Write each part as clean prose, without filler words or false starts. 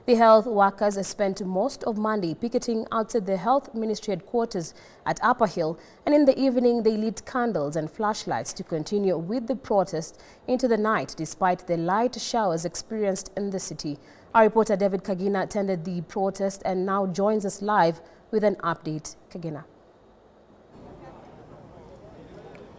The health workers spent most of Monday picketing outside the Health Ministry headquarters at Upper Hill, and in the evening they lit candles and flashlights to continue with the protest into the night despite the light showers experienced in the city. Our reporter David Kagina attended the protest and now joins us live with an update. Kagina.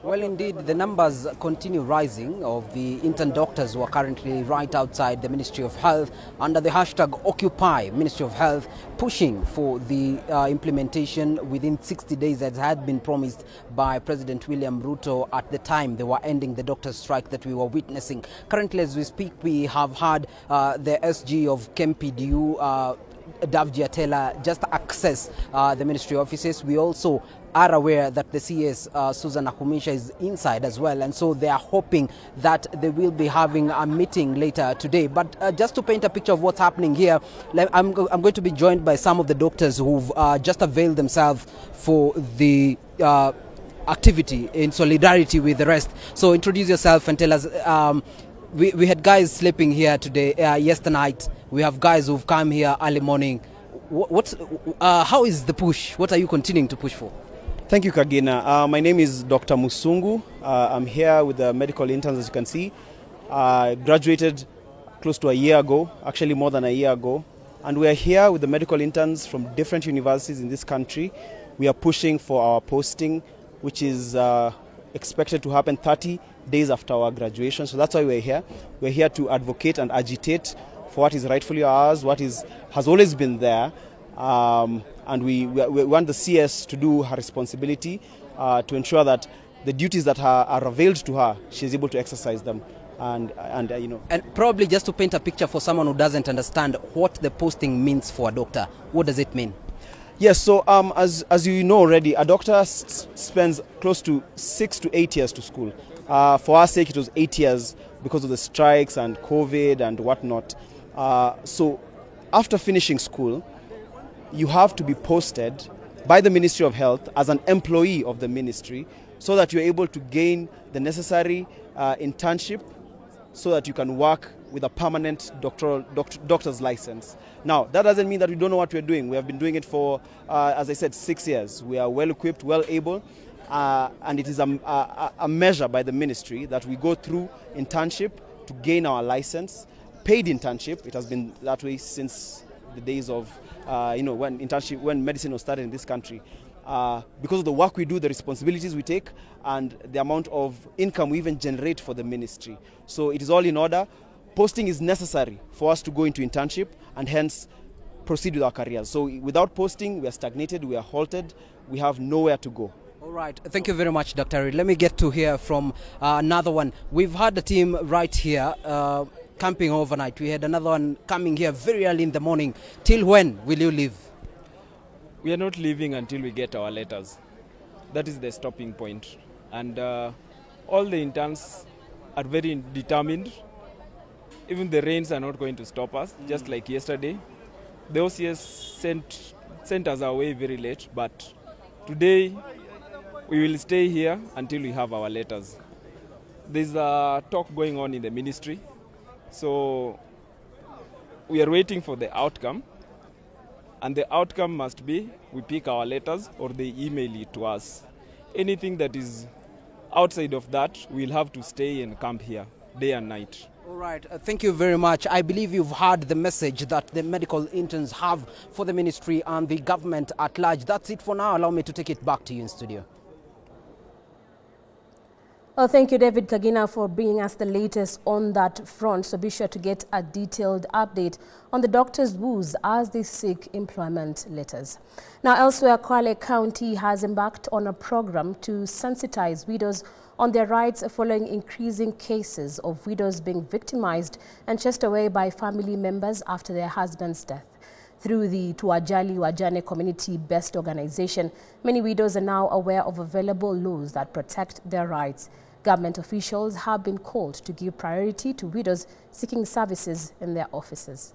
Well, indeed, the numbers continue rising of the intern doctors who are currently right outside the Ministry of Health under the hashtag Occupy Ministry of Health, pushing for the implementation within 60 days as had been promised by President William Ruto at the time they were ending the doctors' strike that we were witnessing. Currently, as we speak, we have had the SG of KMPDU, Davji Atela, just access the ministry offices. We also are aware that the CS, Susan Akumisha, is inside as well, and so they are hoping that they will be having a meeting later today. But just to paint a picture of what's happening here, I'm going to be joined by some of the doctors who've just availed themselves for the activity in solidarity with the rest. So introduce yourself and tell us. We had guys sleeping here today, yesterday night. We have guys who've come here early morning. How is the push? What are you continuing to push for? Thank you, Kagina. My name is Dr. Musungu. I'm here with the medical interns, as you can see. Graduated close to a year ago, actually more than a year ago. And we are here with the medical interns from different universities in this country. We are pushing for our posting, which is expected to happen 30 days after our graduation. So that's why we're here. We're here to advocate and agitate for what is rightfully ours, what has always been there. And we want the CS to do her responsibility to ensure that the duties that are availed to her, she is able to exercise them. And probably just to paint a picture for someone who doesn't understand what the posting means for a doctor, what does it mean? Yes, so as you know already, a doctor spends close to 6 to 8 years to school. For our sake, it was 8 years because of the strikes and COVID and whatnot. So after finishing school, you have to be posted by the Ministry of Health as an employee of the ministry so that you're able to gain the necessary internship so that you can work with a permanent doctor's license. Now, that doesn't mean that we don't know what we're doing. We have been doing it for, as I said, 6 years. We are well equipped, well able, and it is a measure by the ministry that we go through internship to gain our license. Paid internship, it has been that way since the days of when medicine was started in this country. Because of the work we do, the responsibilities we take, and the amount of income we even generate for the ministry. So it is all in order. Posting is necessary for us to go into internship and hence proceed with our careers. So without posting, we are stagnated, we are halted, we have nowhere to go. All right. Thank you very much, Dr. Reed. Let me get to hear from another one. We've had the team right here camping overnight. We had another one coming here very early in the morning. Till when will you leave? We are not leaving until we get our letters. That is the stopping point. And all the interns are very determined. Even the rains are not going to stop us, just like yesterday. The OCS sent us away very late, but today we will stay here until we have our letters. There's a talk going on in the ministry. So we are waiting for the outcome, and the outcome must be we pick our letters or they email it to us. Anything that is outside of that, we'll have to stay and camp here day and night. All right. Thank you very much. I believe you've heard the message that the medical interns have for the ministry and the government at large. That's it for now. Allow me to take it back to you in studio. Well, thank you, David Kagina, for bringing us the latest on that front. So be sure to get a detailed update on the doctors' woes as they seek employment letters. Now, elsewhere, Kwale County has embarked on a program to sensitize widows on their rights following increasing cases of widows being victimized and chased away by family members after their husband's death. Through the Tuajali Wajane community-based organization, many widows are now aware of available laws that protect their rights. Government officials have been called to give priority to widows seeking services in their offices.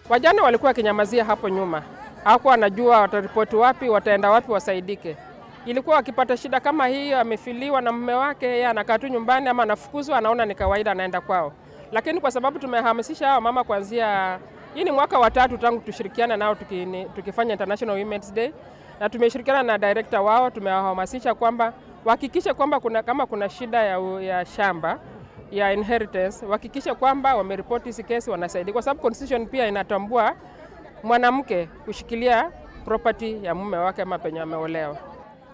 Wajane walikuwa kinyamazia hapo nyuma. Hawakuwa wanajua wataripoti wapi, wataenda wapi wasaidike. Ilikuwa wakipata shida kama hii, amefiliwa na mume wake, yeye anakaa tu nyumbani ama anafukuzwa, anaona ni kawaida, anaenda kwao. Lakini kwa sababu tumehamasisha hao mama kuanzia, hii ni mwaka wa 3 tangu tushirikiana nao tukifanya International Women's Day, na tumeshirikiana na director wao, tumewahamasisha kwamba wahakikishe kwamba kama kuna shida ya shamba ya inheritance, wahakikishe kwamba wameripoti hizi kesi, wanasaidia, kwa sababu constitution pia inatambua mwanamke kushikilia property ya mume wake ama penye ameolewa.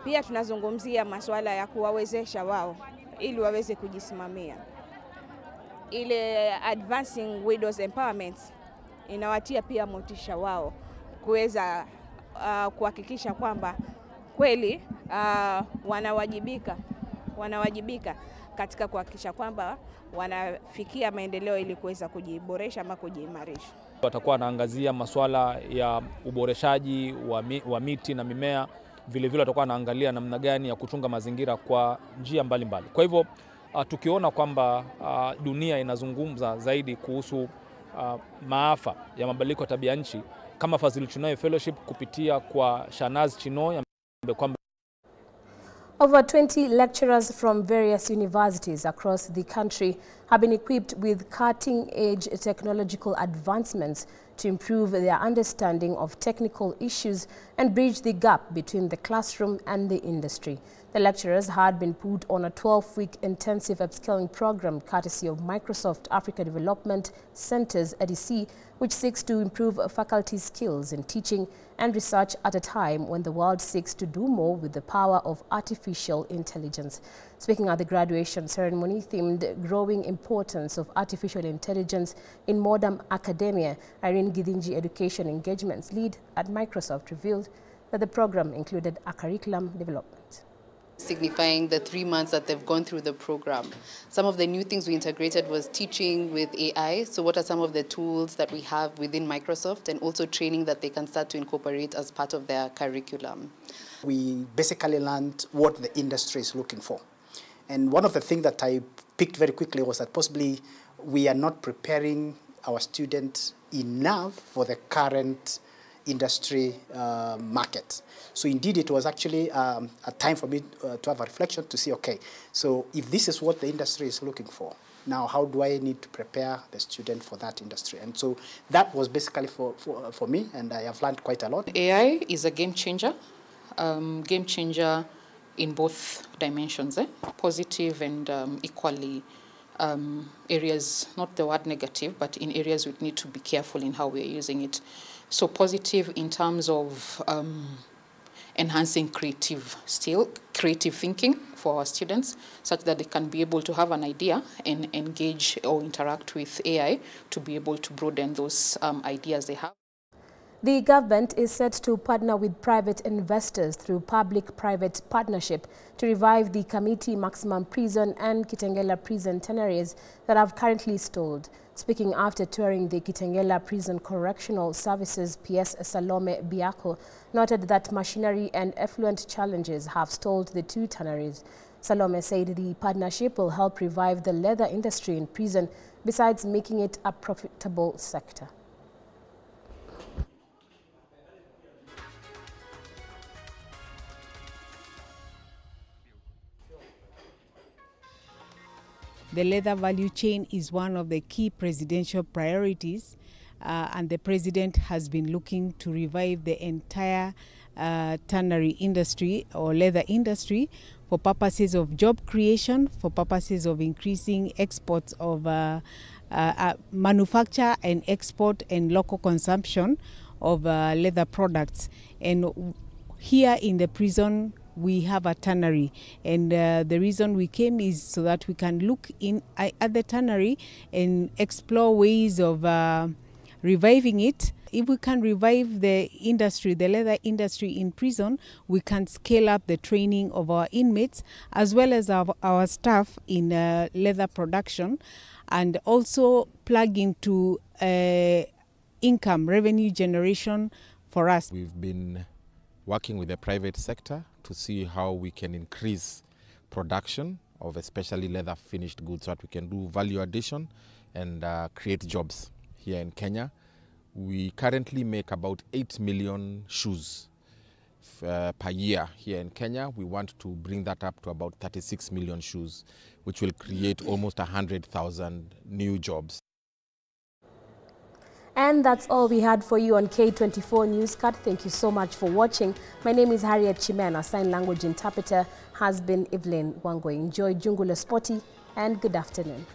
Pia tunazungumzia masuala ya kuwawezesha wao ili waweze kujisimamia. Ile advancing widows empowerment inawatia pia motisha wao kuweza kuhakikisha kwamba kweli wanawajibika katika kuhakikisha kwamba wanafikia maendeleo ili kuweza kujiboresha ama kujiimarisha. Watakuwa wanaangazia masuala ya uboreshaji wa miti na mimea, vile vile watakuwa wanaangalia namna gani ya kuchunga mazingira kwa njia mbalimbali. Kwa hivyo tukiona kwamba dunia inazungumza zaidi kuhusu maafa ya mabadiliko ya tabia nchi, kama Fazil Chinoy Fellowship kupitia kwa Shanaz Chinoy kwamba over 20 lecturers from various universities across the country have been equipped with cutting-edge technological advancements to improve their understanding of technical issues and bridge the gap between the classroom and the industry. The lecturers had been put on a 12-week intensive upskilling program courtesy of Microsoft Africa Development Centers (ADC), which seeks to improve faculty skills in teaching and research at a time when the world seeks to do more with the power of artificial intelligence. Speaking at the graduation ceremony themed Growing Importance of Artificial Intelligence in Modern Academia, Irene Gidinji, Education Engagements Lead at Microsoft, revealed that the program included a curriculum development. Signifying the 3 months that they've gone through the program. Some of the new things we integrated was teaching with AI. So what are some of the tools that we have within Microsoft, and also training that they can start to incorporate as part of their curriculum. We basically learned what the industry is looking for. And one of the things that I picked very quickly was that possibly we are not preparing our students enough for the current industry market. So indeed it was actually a time for me to have a reflection to see, okay, so if this is what the industry is looking for, now how do I need to prepare the student for that industry? And so that was basically for me, and I have learned quite a lot. AI is a game changer in both dimensions, positive and equally areas, not the word negative, but in areas we need to be careful in how we're using it. So positive in terms of enhancing creative thinking for our students, such that they can be able to have an idea and engage or interact with AI to be able to broaden those ideas they have. The government is set to partner with private investors through public-private partnership to revive the Kamiti Maximum Prison and Kitengela Prison tenaries that have currently stalled. Speaking after touring the Kitengela Prison Correctional Services, PS Salome Biako noted that machinery and effluent challenges have stalled the two tanneries. Salome said the partnership will help revive the leather industry in prison, besides making it a profitable sector. The leather value chain is one of the key presidential priorities, and the president has been looking to revive the entire tannery industry or leather industry for purposes of job creation, for purposes of increasing exports of manufacture and export and local consumption of leather products. And here in the prison, we have a tannery, and the reason we came is so that we can look in at the tannery and explore ways of reviving it. If we can revive the industry, the leather industry in prison, we can scale up the training of our inmates as well as our staff in leather production, and also plug into income, revenue generation for us. We've been working with the private sector to see how we can increase production of especially leather finished goods so that we can do value addition and create jobs here in Kenya. We currently make about 8 million shoes per year here in Kenya. We want to bring that up to about 36 million shoes, which will create almost 100,000 new jobs. And that's all we had for you on K24 Newscast. Thank you so much for watching. My name is Harriet Chimena. Sign language interpreter has been Evelyn Wangwe. Enjoy Jungula Sporty and good afternoon.